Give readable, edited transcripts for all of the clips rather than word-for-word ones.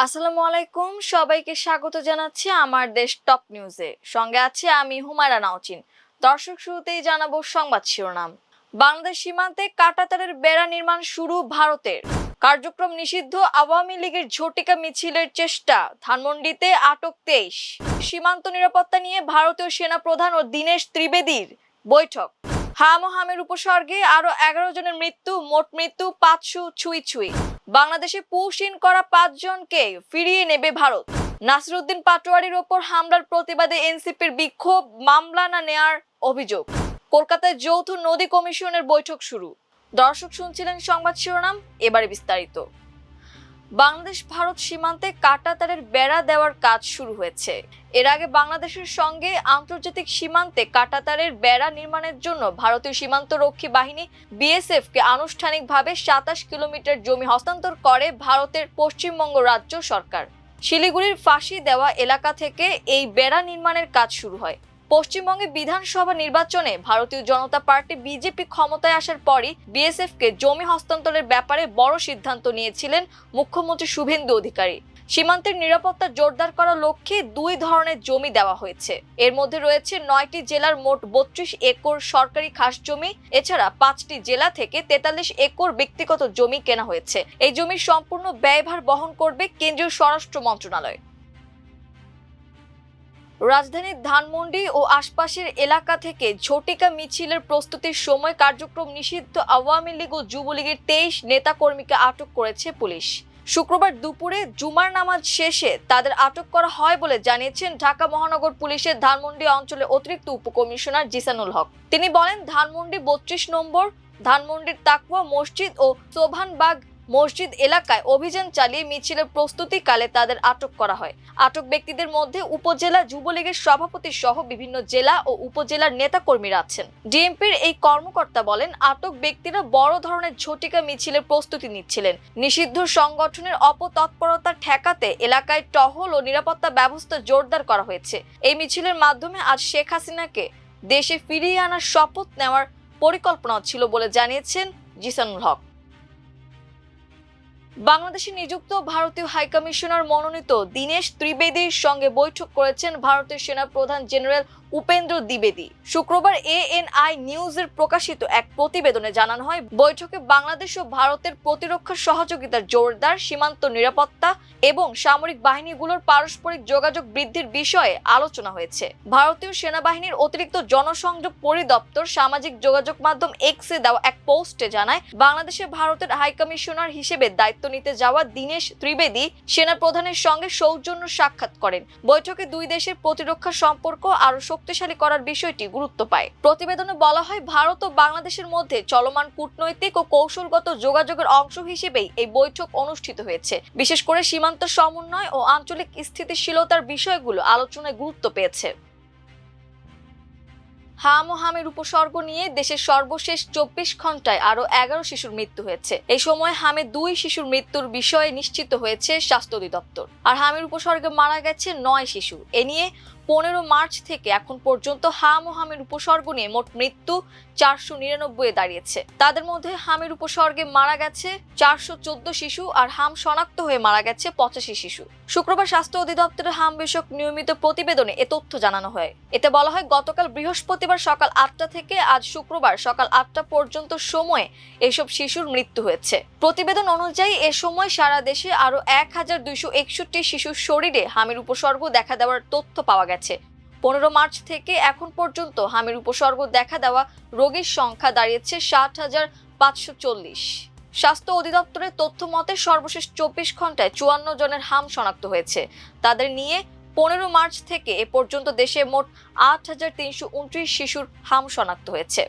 আসসালামু আলাইকুম, সবাইকে স্বাগত জানাচ্ছি আমার দেশ টপ নিউজে। সঙ্গে আছে আমি হুমায়রা নাওচিন। দর্শক, শুরুতেই জানাবো সংবাদ শিরোনাম। বাংলাদেশ সীমান্তে কাঁটাতারের বেড়া নির্মাণ শুরু ভারতের। কার্যক্রম নিষিদ্ধ আওয়ামী লীগের ঝটিকা মিছিলের চেষ্টা, ধানমন্ডিতে আটক 23। সীমান্ত নিরাপত্তা নিয়ে ভারতীয় সেনা প্রধান ও দীনেশ ত্রিবেদীর বৈঠক। হাম ও হামের উপসর্গে আরো 11 জনের মৃত্যু, মোট মৃত্যু 500 ছুঁই। বাংলাদেশে পুশ ইন করা 5 জনকে ফিরিয়ে নেবে ভারত। নাসিরউদ্দিন পাটোয়ারির ওপর হামলার প্রতিবাদে এনসিপির বিক্ষোভ, মামলা না নেয়ার অভিযোগ। কলকাতায় যৌথ নদী কমিশনের বৈঠক শুরু। দর্শক, শুনছিলেন সংবাদ শিরোনাম, এবারে বিস্তারিত। বাংলাদেশ ভারত সীমান্তে কাঁটাতারের বেড়া দেওয়ার কাজ শুরু হয়েছে। এর আগে বাংলাদেশের সঙ্গে আন্তর্জাতিক সীমান্তে কাঁটাতারের বেড়া নির্মাণের জন্য ভারতীয় সীমান্ত রক্ষী বাহিনী বিএসএফ কে আনুষ্ঠানিকভাবে 27 কিলোমিটার জমি হস্তান্তর করে ভারতের পশ্চিমবঙ্গ রাজ্য সরকার। শিলিগুড়ির ফাঁসি দেওয়া এলাকা থেকে এই বেড়া নির্মাণের কাজ শুরু হয়। পশ্চিমবঙ্গে বিধানসভা নির্বাচনে ভারতীয় জনতা পার্টি বিজেপি ক্ষমতায় আসার পরই বিএসএফ কে জমি হস্তান্তরের ব্যাপারে বড় সিদ্ধান্ত নিয়েছিলেন মুখ্যমন্ত্রী শুভেন্দু অধিকারী। সীমান্তের নিরাপত্তা জোরদার করার লক্ষ্যে 2 ধরনের জমি দেওয়া হয়েছে। এর মধ্যে রয়েছে 9টি জেলার মোট 32 একর সরকারি খাস জমি। এছাড়া 5টি জেলা থেকে 43 একর ব্যক্তিগত জমি কেনা হয়েছে। এই জমির সম্পূর্ণ ব্যয়ভার বহন করবে কেন্দ্রীয় স্বরাষ্ট্র মন্ত্রণালয়। রাজধানীর ধানমন্ডি ও আশপাশের এলাকা থেকে ঝটিকা মিছিলের প্রস্তুতির সময় কার্যক্রম নিষিদ্ধ আওয়ামী লীগ ও যুবলীগের 23 নেতাকর্মীকে আটক করেছে পুলিশ। শুক্রবার দুপুরে জুমার নামাজ শেষে তাদের আটক করা হয় বলে জানিয়েছেন ঢাকা মহানগর পুলিশের ধানমন্ডি অঞ্চলের অতিরিক্ত উপকমিশনার জিসানুল হক। তিনি বলেন, ধানমন্ডি 32 নম্বর, ধানমন্ডির তাকওয়া মসজিদ ও সোভানবাগ মসজিদ এলাকায় অভিযান চালিয়ে মিছিলের প্রস্তুতিকালে তাদের আটক করা হয়। আটক ব্যক্তিদের মধ্যে উপজেলা যুবলীগের সভাপতি সহ বিভিন্ন জেলা ও উপজেলার নেতাকর্মীরা আছেন। ডিএমপির এই কর্মকর্তা বলেন, আটক ব্যক্তিরা বড় ধরনের ঝটিকা মিছিলের প্রস্তুতি নিচ্ছিলেন। নিষিদ্ধ সংগঠনের অপতৎপরতা ঠেকাতে এলাকায় টহল ও নিরাপত্তা ব্যবস্থা জোরদার করা হয়েছে। এই মিছিলের মাধ্যমে আজ শেখ হাসিনাকে দেশে ফিরিয়ে আনার শপথ নেওয়ার পরিকল্পনা ছিল বলে জানিয়েছেন জিসানুল হক। বাংলাদেশে নিযুক্ত ভারতীয় হাইকমিশনার মনোনীত দীনেশ ত্রিবেদীর সঙ্গে বৈঠক করেছেন ভারতের সেনা প্রধান জেনারেল উপেন্দ্র দ্বিবেদী। শুক্রবার এএনআই নিউজের প্রকাশিত এক প্রতিবেদনে জানানো হয়, বৈঠকে বাংলাদেশ ও ভারতের প্রতিরক্ষা সহযোগিতার জোরদার, সীমান্ত নিরাপত্তা এবং সামরিক বাহিনীগুলোর পারস্পরিক যোগাযোগ বৃদ্ধির বিষয়ে আলোচনা হয়েছে। ভারতীয় সেনাবাহিনীর অতিরিক্ত জনসংযোগ পরিদপ্তর সামাজিক যোগাযোগ মাধ্যম এক্সে দেওয়া এক পোস্টে জানায়, বাংলাদেশে ভারতের হাইকমিশনার হিসেবে দায়িত্ব নিতে যাওয়া দীনেশ ত্রিবেদী সেনা প্রধানের সঙ্গে সৌজন্য সাক্ষাৎ করেন। বৈঠকে 2 দেশের প্রতিরক্ষা সম্পর্ক আরো শক্তিশালী করার বিষয়টি গুরুত্ব পায়। প্রতিবেদনে বলা হয়, ভারত ও বাংলাদেশের মধ্যে চলমান কূটনৈতিক ও কৌশলগত যোগাযোগের অংশ হিসেবেই এই বৈঠক অনুষ্ঠিত হয়েছে। বিশেষ করে সীমান্ত সমন্বয় ও আঞ্চলিক স্থিতিশীলতার বিষয়গুলো আলোচনায় গুরুত্ব পেয়েছে। হাম ও হামের উপসর্গ নিয়ে দেশের সর্বশেষ 24 ঘন্টায় আরো 11 শিশুর মৃত্যু হয়েছে। এই সময় হামে 2 শিশুর মৃত্যুর বিষয়ে নিশ্চিত হয়েছে স্বাস্থ্য অধিদপ্তর। আর হামের উপসর্গে মারা গেছে 9 শিশু। এ নিয়ে 15 মার্চ থেকে এখন পর্যন্ত হাম ও হামের উপসর্গ নিয়ে মোট মৃত্যু 499 দাঁড়িয়েছে। তাদের মধ্যে হামের উপসর্গে মারা গেছে 414 শিশু আর হাম শনাক্ত হয়ে মারা গেছে 85 শিশু। শুক্রবার স্বাস্থ্য অধিদপ্তরের হাম বিষয়ক নিয়মিত প্রতিবেদনে এ তথ্য জানানো হয়। এতে বলা হয়, গতকাল বৃহস্পতিবার সকাল 8টা থেকে আজ শুক্রবার সকাল 8টা পর্যন্ত সময়ে এসব শিশুর মৃত্যু হয়েছে। প্রতিবেদন অনুযায়ী এ সময় সারা দেশে আরো 1261 শিশুর শরীরে হামের উপসর্গ দেখা দেওয়ার তথ্য পাওয়া গেছে। 15 মার্চ থেকে এখন পর্যন্ত হামের উপসর্গ দেখা দেওয়া রোগীর সংখ্যা দাঁড়িয়েছে 60,540। স্বাস্থ্য অধিদপ্তরের তথ্য মতে সর্বশেষ 24 ঘন্টায় 54 জনের হাম শনাক্ত হয়েছে। তাদের নিয়ে 15 মার্চ থেকে এ পর্যন্ত দেশে মোট 8,329 শিশুর হাম শনাক্ত হয়েছে।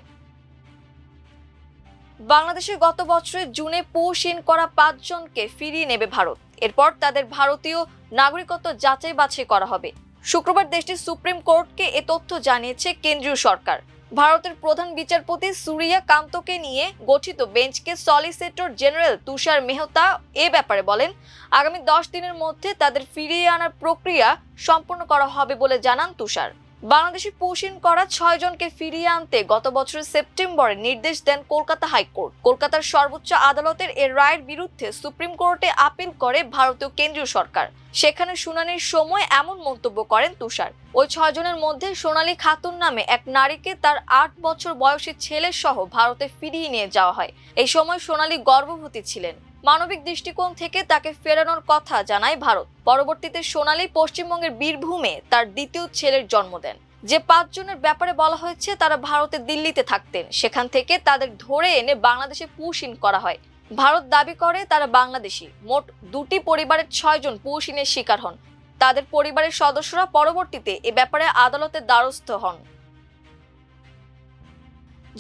বাংলাদেশে গত বছরের জুনে পুশ ইন করা 5 জনকে ফিরিয়ে নেবে ভারত। এরপর তাদের ভারতীয় নাগরিকত্ব যাচাই বাছাই করা হবে। শুক্রবার দেশটির সুপ্রিম কোর্টকে এ তথ্য জানিয়েছে কেন্দ্রীয় সরকার। ভারতের প্রধান বিচারপতি সূর্যা কান্তকে নিয়ে গঠিত বেঞ্চকে সলিসিটর জেনারেল তুষার মেহতা এ ব্যাপারে বলেন, আগামী 10 দিনের মধ্যে তাদের ফিরিয়ে আনার প্রক্রিয়া সম্পন্ন করা হবে বলে জানান তুষার। বাংলাদেশে পুশিন করা 6 জনকে ফিরিয়ে আনতে গত বছরের সেপ্টেম্বরে নির্দেশ দেন কলকাতা হাইকোর্ট। কলকাতার সর্বোচ্চ আদালতের এর রায়ের বিরুদ্ধে সুপ্রিম কোর্টে আপিল করে ভারতীয় কেন্দ্রীয় সরকার। সেখানে শুনানির সময় এমন মন্তব্য করেন তুষার। ওই 6 জনের মধ্যে সোনালী খাতুন নামে এক নারীকে তার 8 বছর বয়সী ছেলে সহ ভারতে ফিরিয়ে নিয়ে যাওয়া হয়। এই সময় সোনালী গর্ভবতী ছিলেন। মানবিক দৃষ্টিকোণ থেকে তাকে ফেরানোর কথা জানায় ভারত। পরবর্তীতে সোনালী পশ্চিমবঙ্গের বীরভূমে তার দ্বিতীয় ছেলের জন্ম দেন। যে 5 জনের ব্যাপারে বলা হয়েছে তারা ভারতে দিল্লিতে থাকতেন, সেখান থেকে তাদের ধরে এনে বাংলাদেশে পুশিন করা হয়। ভারত দাবি করে তারা বাংলাদেশি। মোট 2টি পরিবারের 6 জন পুশিনের শিকার হন। তাদের পরিবারের সদস্যরা পরবর্তীতে এ ব্যাপারে আদালতের দ্বারস্থ হন।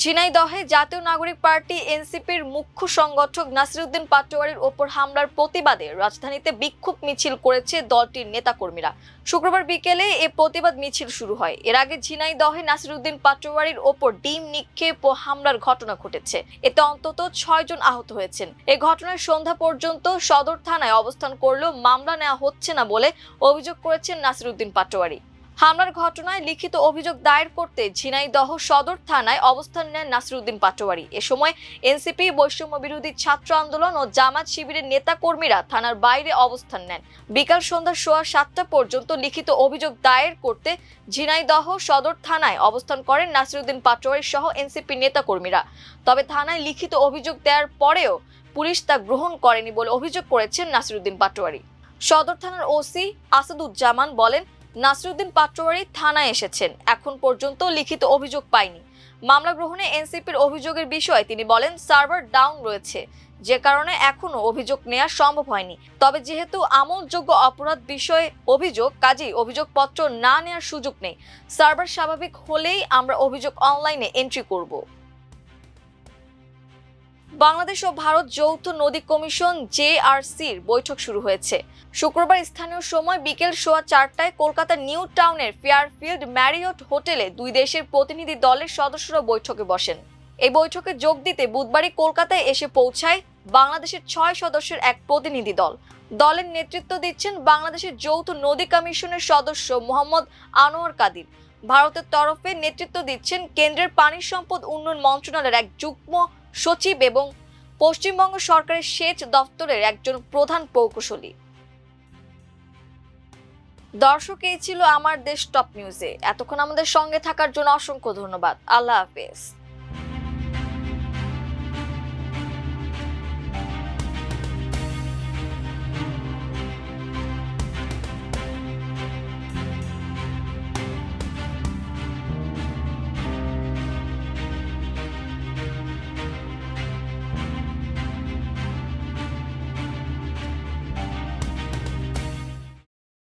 ঝিনাইদহে জাতীয় নাগরিক পার্টি এনসিপির মুখ্য সংগঠক নাসিরউদ্দিন পাটোয়ারির ওপর হামলার প্রতিবাদে রাজধানীতে বিক্ষোভ মিছিল করেছে দলটির নেতাকর্মীরা। শুক্রবার বিকেলে এ প্রতিবাদ মিছিল শুরু হয়। এর আগে ঝিনাইদহে নাসিরউদ্দিন পাটোয়ারির ওপর ডিম নিক্ষেপ ও হামলার ঘটনা ঘটেছে। এতে অন্তত 6 জন আহত হয়েছেন। এই ঘটনার সন্ধ্যা পর্যন্ত সদর থানায় অবস্থান করলেও মামলা নেওয়া হচ্ছে না বলে অভিযোগ করেছেন নাসিরউদ্দিন পাটোয়ারি। হামলার ঘটনায় লিখিত অভিযোগ দায়ের করতে ঝিনাইদহ সদর থানায় অবস্থান নেন নাসিরউদ্দিন পাটোয়ারি। এ সময় এনসিপি, বৈষম্য বিরোধী ছাত্র আন্দোলন ও জামাত শিবিরের নেতাকর্মীরা থানার বাইরে অবস্থান নেন। বিকাল সন্ধ্যা 7:15 পর্যন্ত লিখিত অভিযোগ দায়ের করতে ঝিনাইদহ সদর থানায় অবস্থান করেন নাসিরউদ্দিন পাটোয়ারি সহ এনসিপি নেতাকর্মীরা। তবে থানায় লিখিত অভিযোগ দেওয়ার পরেও পুলিশ তা গ্রহণ করেনি বলে অভিযোগ করেছেন নাসিরউদ্দিন পাটোয়ারি। সদর থানার ওসি আসাদুজ্জামান বলেন, নাসিরউদ্দিন পাটোয়ারি থানায় এসেছেন, এখন পর্যন্ত লিখিত অভিযোগ পাইনি। মামলা গ্রহণে এনসিপির অভিযোগের বিষয়ে তিনি বলেন, সার্ভার ডাউন রয়েছে, যে কারণে এখনো অভিযোগ নেওয়া সম্ভব হয়নি। তবে যেহেতু আমলযোগ্য অপরাধ বিষয়ে অভিযোগ, কাজেই অভিযোগপত্র না নেওয়ার সুযোগ নেই। সার্ভার স্বাভাবিক হলেই আমরা অভিযোগ অনলাইনে এন্ট্রি করব। বাংলাদেশ ও ভারত যৌথ নদী কমিশন জেআরসির বৈঠক শুরু হয়েছে। শুক্রবার স্থানীয় সময় বিকেল 4:15টায় কলকাতার নিউ টাউনের ফেয়ারফিল্ড ম্যারিয়ট হোটেলে দুই দেশের প্রতিনিধি দলের সদস্যরা বৈঠকে বসেন। এই বৈঠকে যোগ দিতে বুধবারই কলকাতায় এসে পৌঁছায় বাংলাদেশের 6 সদস্যের এক প্রতিনিধি দল। দলের নেতৃত্ব দিচ্ছেন বাংলাদেশের যৌথ নদী কমিশনের সদস্য মোহাম্মদ আনোয়ার কাদির। ভারতের তরফে নেতৃত্ব দিচ্ছেন কেন্দ্রের পানি সম্পদ উন্নয়ন মন্ত্রণালয়ের এক যুগ্ম সচিব এবং পশ্চিমবঙ্গ সরকারের সেচ দপ্তরের একজন প্রধান প্রকৌশলী। দর্শক, এই ছিল আমার দেশ টপ নিউজে। এতক্ষণ আমাদের সঙ্গে থাকার জন্য অসংখ্য ধন্যবাদ। আল্লাহ হাফেজ।